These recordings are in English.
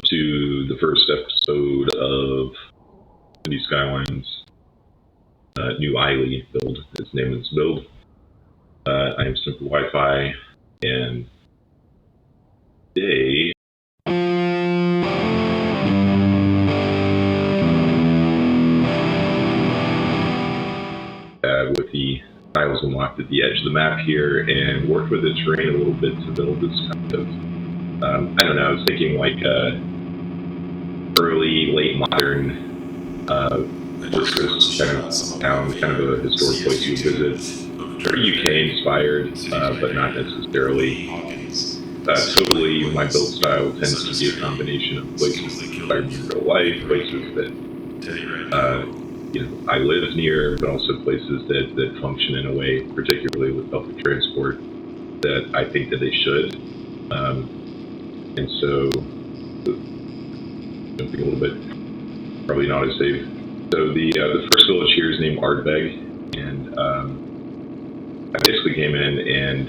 to the first episode of the Skylines new Islay build. Its name is Build. I am Simple Wi-Fi, and today with the tiles unlocked at the edge of the map here, and worked with the terrain a little bit to build this kind of, I don't know, I was thinking like early, late modern fortress kind of town, kind of a historic place you visit. Very UK inspired, but not necessarily. Totally, my build style tends to be a combination of places that inspire me in real life, places that I live near, but also places that function in a way, particularly with public transport, that I think that they should. And so, jumping a little bit, probably not as safe. So the first village here is named Ardbeg, and I basically came in and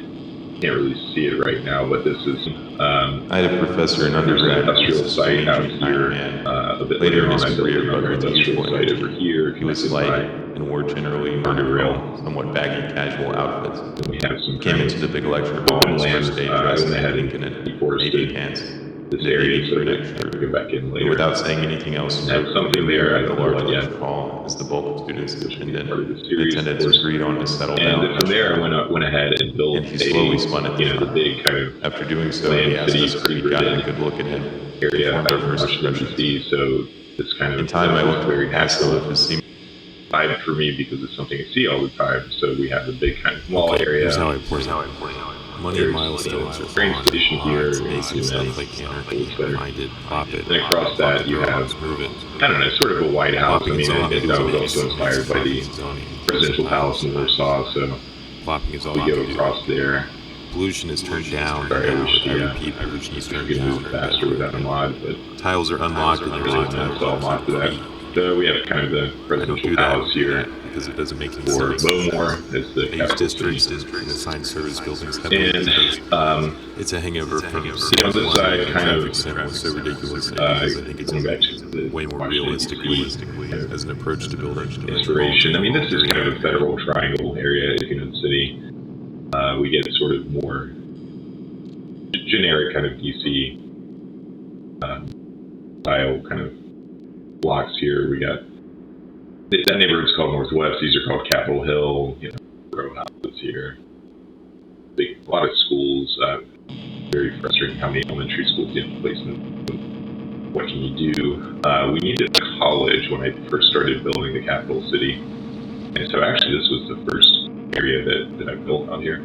can't really see it right now, but this is I had a professor in undergrad. Industrial site out here. A bit later on, I built another industrial site over here. He was light and wore generally marginal, somewhat baggy casual outfits. And we have some came into the big lecture hall in his first day dressed in a Lincoln and navy pants. This area, so that go back in later. Without saying anything else, had something there. I the don't know large what yet. lecture hall as the bulk of students attended. The Attendants agreed on to settle down. And from there, I went ahead and built and he slowly spun it. The big kind of. After doing so, he asked us if we got a good look at him. Area Our first impression. So it's kind of. In time, I looked very natural if it seemed. Vibe for me because it's something I see all the time. So we have the big kind of mall area. Here's how I play. Money and milestones are train station here. basic stuff like anarchy, minded, profit. And across that you have, I don't know, sort of a White House. I mean, that was also inspired by the presidential palace in Warsaw. So Flopping is all we go across there. Pollution is turned down. Sorry, I wish I repeat, pollution is turned could move down. faster without a mod, but Tiles are unlocked and there's it's all mocked to that. So we have kind of the I don't presidential do that palace here. because it doesn't make any Or sense. Bowmore is the I use capital districts city. and assign service buildings heavily And because it's a hangover from on city this one side, and kind of, traffic center was so ridiculous because I think it's going back to the way more Washington, realistically DC as an approach to building. inspiration. I mean, this is kind of a federal triangle area, if you know the city. We get sort of more generic kind of DC style kind of blocks here. We got that neighborhood's called Northwest. These are called Capitol Hill. Row houses here. A lot of schools. Very frustrating how many elementary schools get placement. What can you do? We needed a college when I first started building the capital city, and so actually this was the first area that I built out here.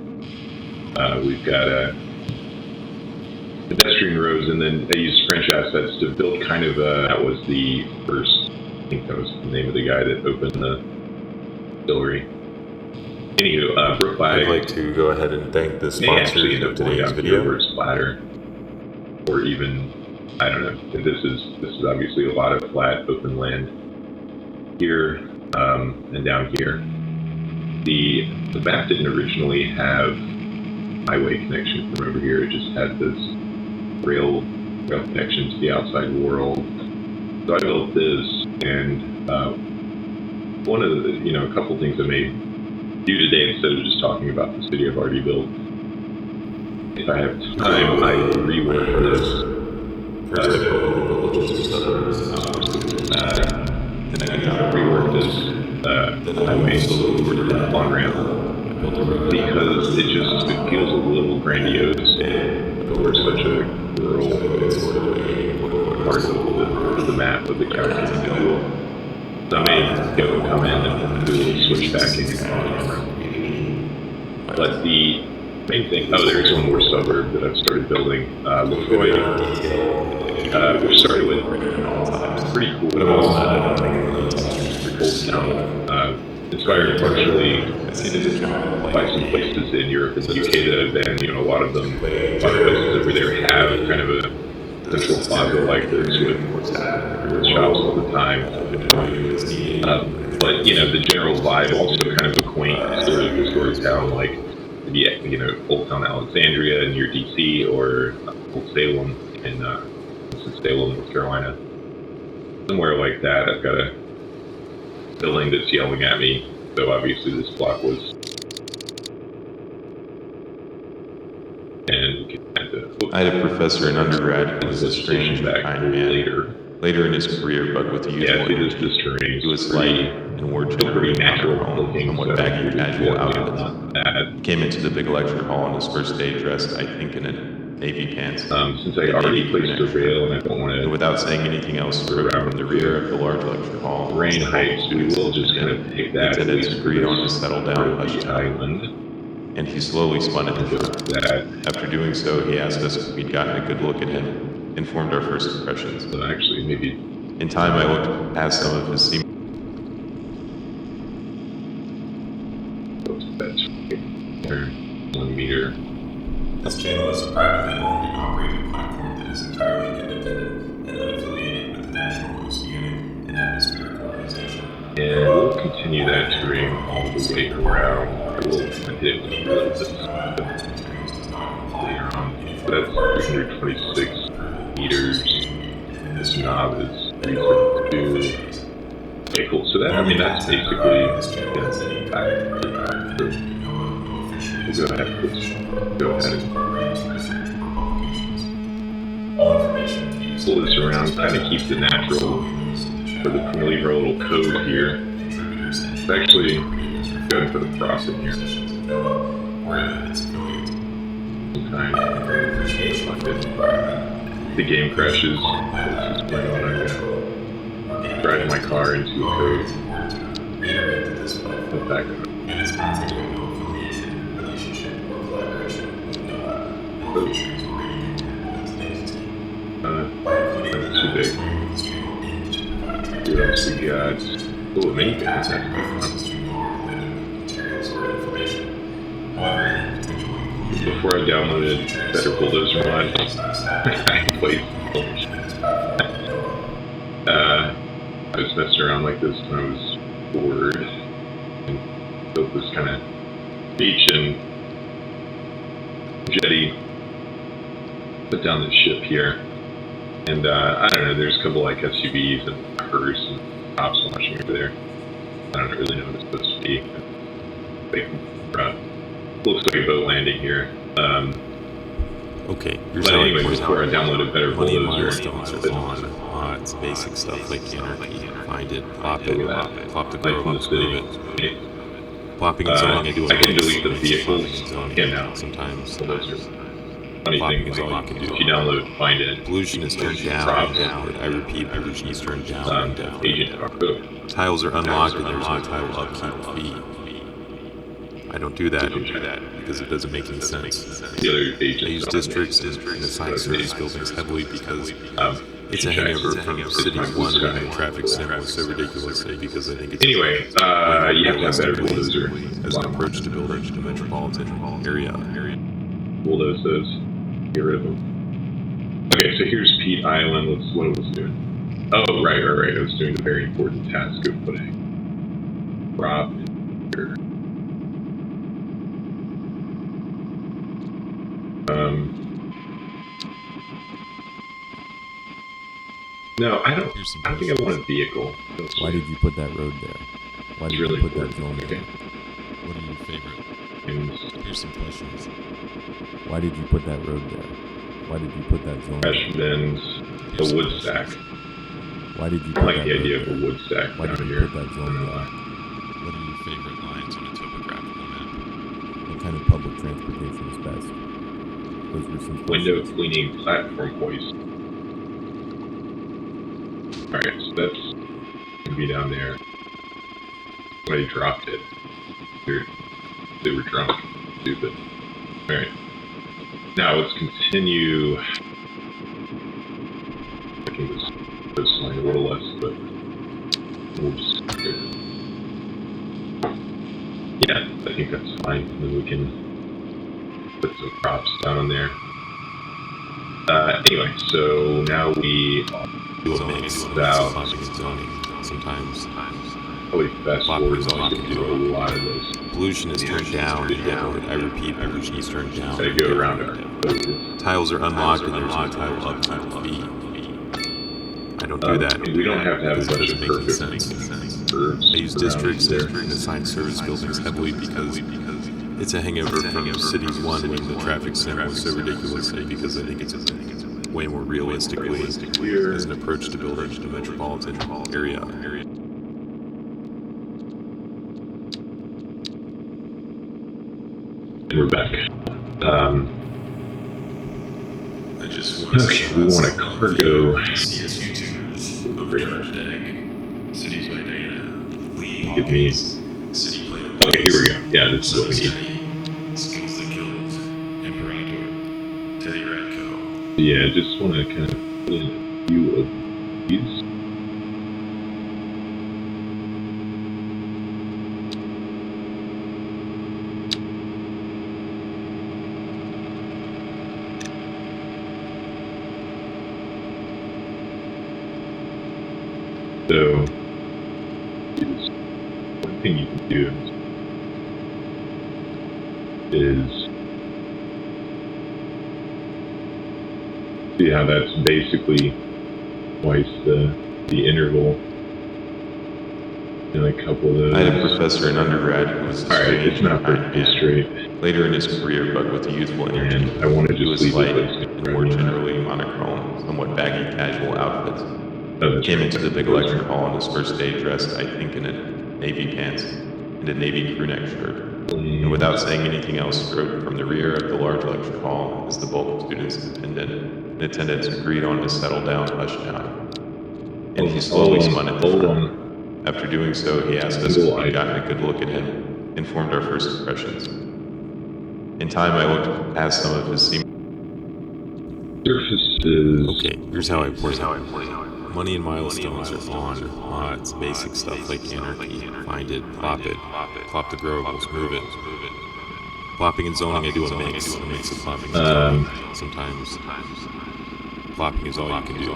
We've got pedestrian roads, and then I used French assets to build kind of that was the first, I think that was the name of the guy that opened the distillery. Anywho, Brook by, I'd like to go ahead and thank the may actually end sponsor up of going today's out the video. over splatter, or even, I don't know, this is obviously a lot of flat open land here, and down here. The map didn't originally have highway connection from over here. It just had this rail connection to the outside world. So I built this, and one of the, a couple things I may do today instead of just talking about the city I've already built. If I have time, I rework this. And I can rework this highway on ramp. Because it feels a little grandiose for such a rural part of the map of the county. So I may come in and do a little switchbacking. But the main thing, there's one more suburb that I've started building. LaFroy. We started with pretty cool. But I'm also pretty cool town. Inspired partially by some places in Europe and the UK that I've been. A lot of places over there have kind of a central plaza like this with shops all the time. But the general vibe, also kind of a quaint sort of historic town, like maybe Old Town Alexandria near DC, or Old Salem in Winston-Salem, North Carolina. Somewhere like that, I've got a building that's yelling at me. So obviously this block was. And we can kind of. I had a professor in undergrad who was a strange and kind man. Later in his career, but with the usual this terrain. He was slight and wore generally natural looking, somewhat baggy casual outfits. He came into the big lecture hall on his first day dressed, I think, in a navy pants. Since I already placed the rail and I don't want to... And without saying anything else, strode from the rear of the large lecture hall. Rain heights, we will just kind of take that. The attendants agreed on to settle down hushed island. And he slowly spun it. After doing so, he asked us if we'd gotten a good look at him. Informed our first impressions. So actually, maybe... In time, I looked past some of his seam. That's 1 meter. This channel is a privately owned and operated platform that is entirely independent and unaffiliated with the National Oceanic and Atmospheric Organization. And we'll continue that terrain all the way around. I will hit it with a little bit later on. So that's 326 meters. This knob is 332. Okay, cool. So that, I mean, that's basically, we'll go ahead and pull this around, kind of keep the natural, for the familiar little code here. It's actually good for the prop in here. The game crashes. I'm gonna drive my car into a code. Put back up. That's too big. What else we got? Oh, a minivan. That's fun. Before I downloaded Better Bulldozer Mod, I played. I was messing around like this when I was bored, and built this kind of beach and jetty. Put down this ship here, and I don't know. There's a couple like SUVs and hearse and cops watching over there. I don't really know what it's supposed to be. Looks like a boat landing here. Okay. But anyway, before I downloaded Better Money Bulldozer, milestones are on. It's basic stuff like anarchy. Find it, plop it, plop the girl, move it. Plopping and zoning, I do I can delete the vehicles. Zoning, Yeah, now. sometimes. Funny thing is, all you can do. if you download Find It, Pollution is turned down and down. I repeat, pollution is turned down and down. Agent Code. Tiles are unlocked and there's no tile upkeep fee. I don't do that because it doesn't make any sense. The other I agents use districts and assign service buildings heavily because it's a hangover from City 1 and traffic sim was so ridiculous because I think it's Anyway, you have to have Better Bulldozer as an approach to building a metropolitan area. Bulldoze those. Get rid of them. Okay, so here's Pete Island. What I was doing. Oh, right. I was doing the very important task of putting prop here. No, I don't think I want a vehicle. Why did you put that road there? Why did Really you put that important. zone there? Okay. What are your favorite? And Here's some questions. Why did you put that road there? Why did you put that zone trash there? bins, a wood stack. Why did you I put like that the road idea of there? a wood stack Why down did you here. put that zone there? What are your favorite lines on a topographical map? What kind of public transportation is best? Those were some Window questions. cleaning platform hoist. Alright, so that's gonna be down there. Somebody dropped it. They were drunk. Stupid. Alright. Now let's continue. Making this line a little less, but we'll just. Yeah, I think that's fine. And then we can put some props down there. Anyway, so now we Do a mix of About- plopping and zoning. Sometimes probably fast Flop forward is all so you you can can do. do a lot of this. pollution is turned down and down. I repeat, pollution is turned down. Gotta and go down around and our down. focus. Tiles are unlocked and there's no tile upkeep fee. I don't do that. We don't have to have a because it bunch of doesn't make any perfect sense. curves I use around districts there. and assign service buildings heavily because it's a hangover from Cities 1 when the traffic sim was so ridiculous, and because I think it's way more realistically as an approach to building a metropolitan area. And we're back. I just want to Okay, we want a cargo. CS YouTubers overcharge deck. Cities by data. Lee Give me. City play. Okay, here we go. Yeah, this is what we need. Skills that killed. Imperator. Teddy Radco. Yeah, just want to kind of put in a few of these. So, one thing you can do is see how that's basically twice the interval in a couple of those. I had a professor in undergrad who was Alright, it's not perfectly straight, later in his career, but with a youthful energy. and I want to He was just leave light it and more generally monochrome, somewhat baggy casual outfits. Oh, that's Came right. into the big lecture hall on his first day dressed, I think, in a navy pants and a navy crewneck shirt. And without saying anything else, strode from the rear of the large lecture hall as the bulk of students attended. And attendants agreed on to settle down, hush down. And he slowly spun at the front. After doing so, he asked us if we'd gotten a good look at him, and formed our first impressions. In time, I looked past some of his Surfaces. Okay, here's how I play. Money and milestones are on. It's basic stuff like anarchy. Find it, plop the growables, move it. Plopping and zoning, I do a mix of plopping and zoning. Sometimes plopping is all you can do.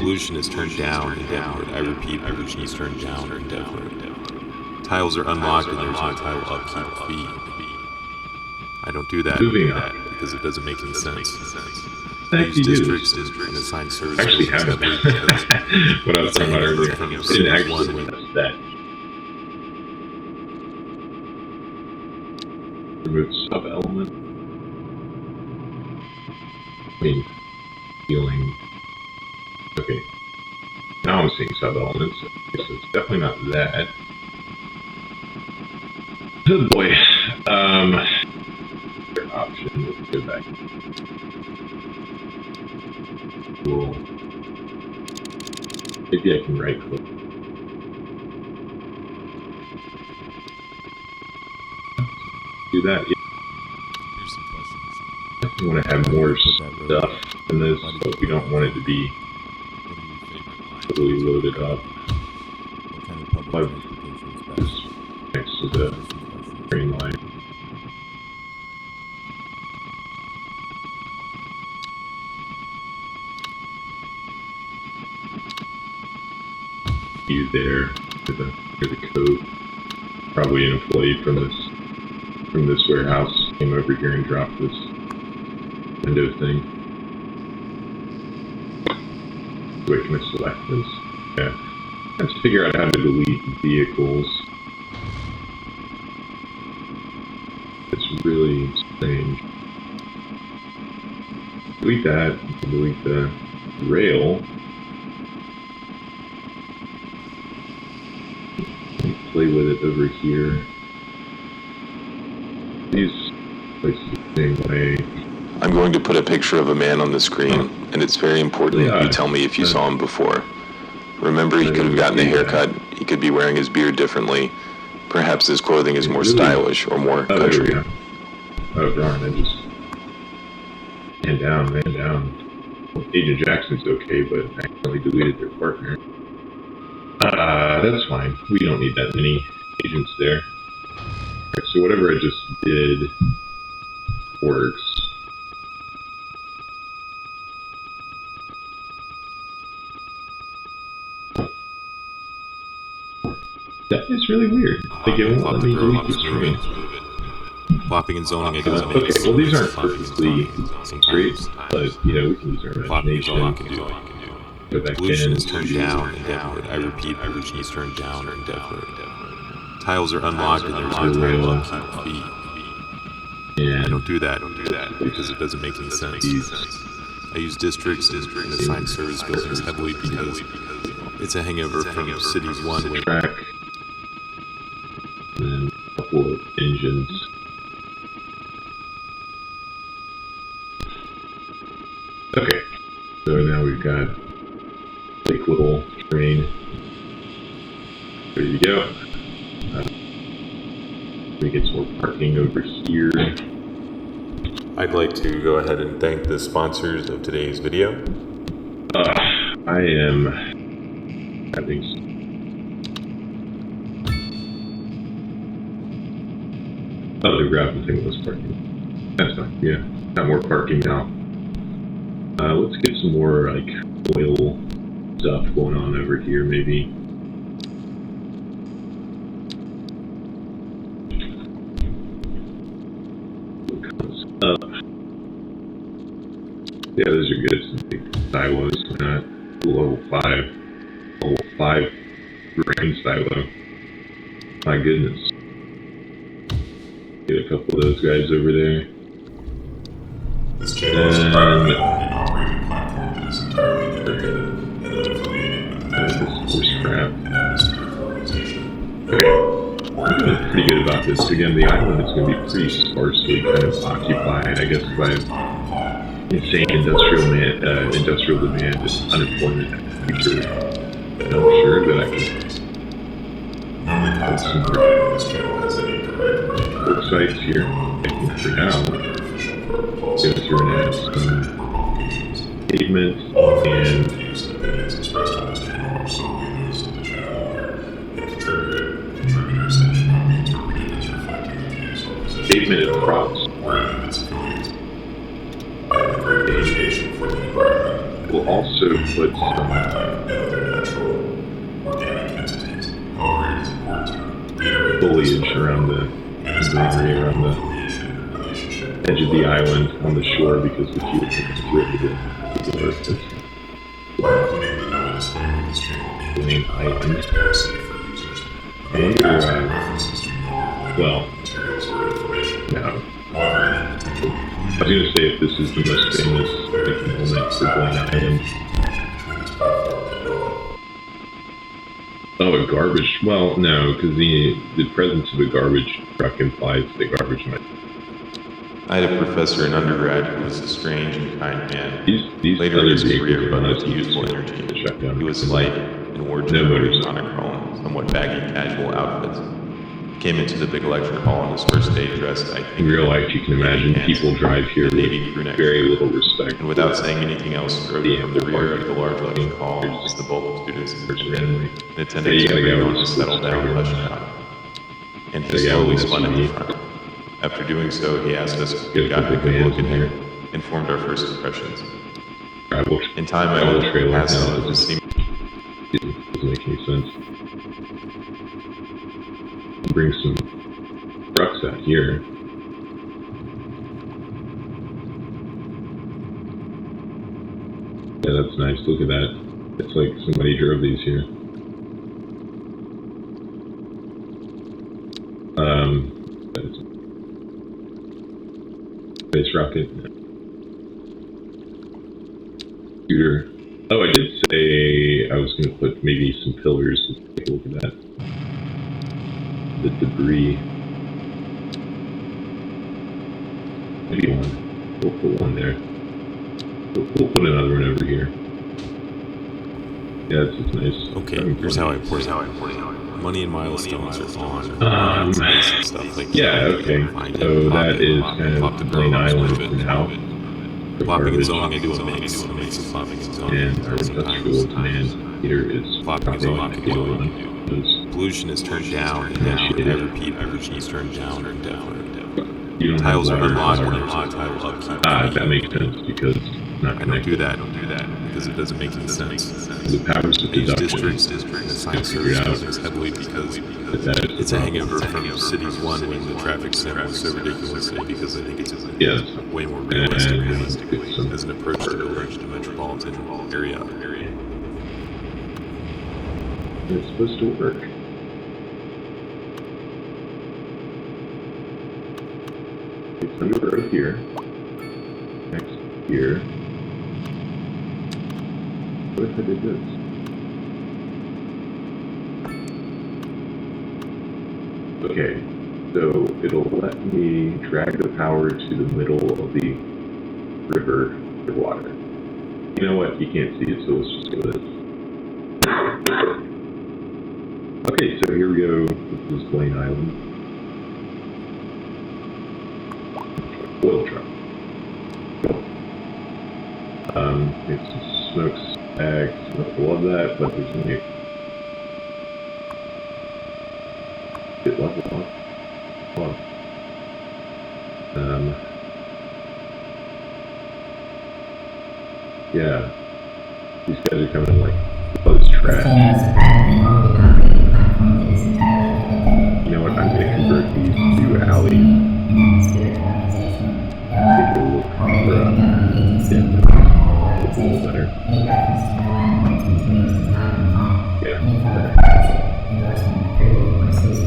Pollution is turned down indefinite. I repeat, pollution is turned down indefinite. Tiles are unlocked and there's no tile upkeep fee. I don't do that Moving on. because it doesn't make any sense. I Thank use you. districts and assign service Actually buildings haven't. heavily because What I was talking about earlier. From Didn't Cities actually 1 when test that. Remove sub-element. I mean, healing. Okay. Now I'm seeing sub-elements. Okay, so it's definitely not that. Oh boy. Option. Let's go back. Cool. Maybe I can right click. Do that. Yeah. Here's some questions. We want to have more Put that road stuff in this, Why did but you we put don't that want it road to be What are your favorite lines? totally loaded up. What kind of public Like, transportation is best? Just next to the Here's some questions. green line. You there near the code. Probably an employee from this warehouse came over here and dropped this window thing. Wait, can I select this? Yeah. Let's figure out how to delete vehicles. It's really strange. Delete that. Delete the rail. Play with it over here. These places the same way. I'm going to put a picture of a man on the screen, and it's very important Yeah. you tell me if you saw him before. Remember, he could have gotten a haircut, he could be wearing his beard differently. Perhaps his clothing is more stylish or more Oh, there we country. go. Oh darn, I just man down. Well, Agent Jackson's okay, but I accidentally deleted their partner. That's fine. We don't need that many agents there. Alright, so whatever I just did works. That is really weird. Like, it won't plop let the me delete the growables, move screen. it. Plopping and zoning, I do a Okay, mix. well these aren't Plopping and perfectly zoning. straight, Sometimes but you know, we can use our plopping is all you imagination. can do. Go back Pollution in. is turned down indefinitely. I repeat, pollution is turned down indefinitely. Tiles are unlocked and there's no tile upkeep fee. And I don't do that because it doesn't make any sense. I use districts and assigned service buildings heavily because it's a hangover from Cities 1 the track. And then a couple of engines. Okay. So now we've got big little train ready to go. We get some more parking over here. I'd like to go ahead and thank the sponsors of today's video. I am having the gravel thing was parking. That's fine. Yeah, got more parking now. Let's get some more like oil stuff going on over here, maybe. What comes up? Yeah, those are good. Some big silos. Level 5 grain silo. My goodness. Get a couple of those guys over there. This channel is a privately owned and operated platform that is entirely independent and unaffiliated with the National Scrap. and Atmospheric Organization. Okay. We're doing pretty good about this. Again, the island is going to be pretty sparsely kind of occupied, I guess, by insane industrial demand and unemployment in the future. And I'm sure that I can None of the content provided on this channel has any direct work sites here. I think for now, go through and add some pavement and views and opinions expressed on this channel are solely those of the channel and contributors and should not be interpreted as reflecting the views or positions pavement and crops. or any of its affiliates. I have a great appreciation for the environment. We'll also put Fauna, some wildlife, and other natural organic entities. However, it is important to reiterate that this foliage around the greenery around the relationship edge of the island on the shore because the fuel is derivative of the earth. by including the no disclaimer this channel Blaine Island. transparency for users. I wonder, References to well, materials or information. no. However, I was going to say if this is the most famous moment for Blaine Island. Oh, a garbage. Well, no, because the presence of a garbage truck implies that garbage might. I had a professor in undergrad who was a strange and kind man. These Later in other his vehicles career, are but not with useful used energy. to shut down. He was light and wore No generally motorcycle. monochrome, somewhat baggy casual outfits. Came into the big lecture hall on his first day dressed, I think, In real life, you can imagine people drive here with Navy crew neck very little respect. and without saying anything else, rode from the rear of the large lecture hall as the bulk of students randomly. and attendants Yeah, you gotta agreed go on with to settle down the hush shot. And he Yeah, slowly with spun in the SUV. front. After doing so, he asked us if Good we got a for the good look at bands in him and formed our first impressions. Travel In time, I travel learned trailer past now some of his doesn't make any sense. Bring some trucks out here. Yeah, that's nice. Look at that. It's like somebody drove these here. That's space rocket. Computer. Oh, I did say I was going to put maybe some pillars. Let's take a look at that. The debris. Maybe one. We'll put one there. We'll put another one over here. Yeah, it's nice. Okay, here's how I play. Money and milestones are on. It's basic stuff like Yeah, okay. find it, So plop that it, is plop kind the of Blaine garbage, Island move for it. now. For Plopping and garbage. zoning, I do a mix of plopping and zoning. And our industrial demand meter is Plopping and zoning, I do a one. Pollution is turned down indefinitely. I repeat, pollution is turned down indefinitely. You don't Tiles have are water. unlocked and there's no tile upkeep. That makes sense because it's not I don't connected. do that because it doesn't make any sense. The powers of I use deduction. districts and assigned service buildings heavily because it's a hangover from Cities 1 when the traffic sim was so ridiculously because I think it's Yes. way more realistic And as an approach to building a metropolitan area. it's supposed to work. It's under the road here. Next here. What if I did this? Okay, so it'll let me drag the power to the middle of the river for water. You know what? You can't see it, so let's just go with this. Okay, so here we go. This is Blaine Island. Oil truck. It's some smokestacks. I love that, but there's only a bit level off. Yeah. These guys are coming like, oh, this trash. You know what? I'm going to convert these to alleys. Make it a little better. Yeah.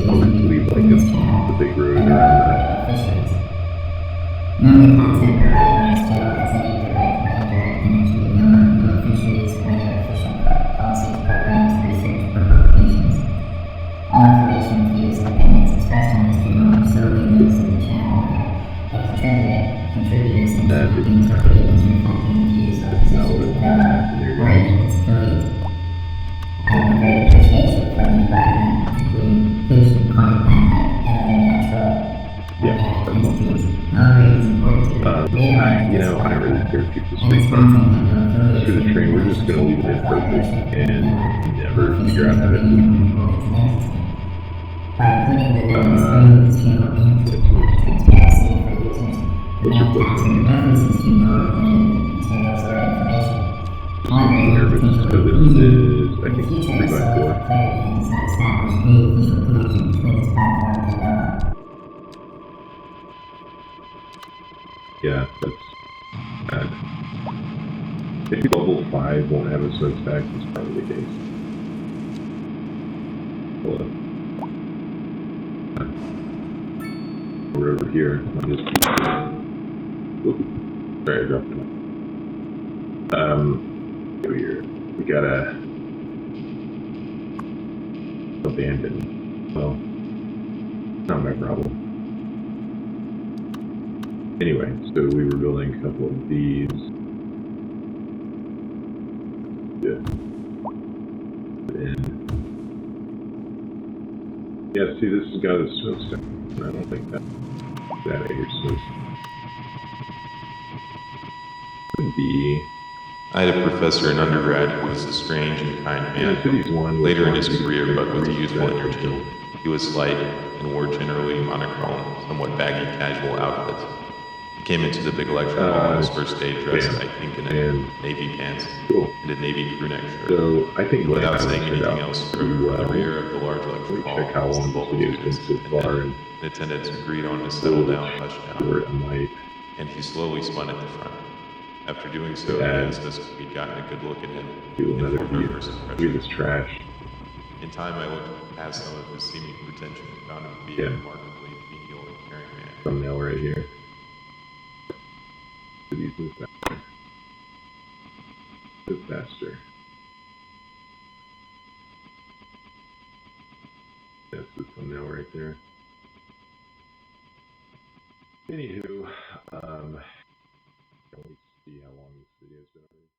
I'll just leave like the big road around that. That is not what is happening here, guys. Yeah, you know, I don't really care to keep the space bar. Screw the train, we're just going to leave it imperfect and never figure out how to do it. What's your place? I'm nervous, so this is, I think, 3x4. Yeah, that's bad. Maybe level 5 won't have a smokestack, that's probably the case. Hello. We're over here on this piece. Whoop. Sorry, I dropped it. Go here. We gotta abandon. Well, not my problem. Anyway, so we were building a couple of these. Yeah. Yeah, see, this has got a smokestack. I don't think that out of here soon. Could be. I had a professor in undergrad who was a strange and kind man. Cities one Later in his career, but with youthful energy, he was slight and wore generally monochrome, somewhat baggy casual outfits. He came into the big lecture hall on his first day dressed, I think, in navy pants and a navy crew neck shirt. So I think without saying anything else, from the rear of the large lecture hall was the bulk students and attendants agreed on to settle down, hush down, and he slowly spun at the front. After doing so, he asked us if we'd gotten a good look at him. Do another view of this trash. In time, I looked past some of his seeming pretension and found him to be a remarkably genial and caring man. Thumbnail right here. Cities move faster. Move faster. That's the thumbnail right there. Anywho, let me see how long this video's been already.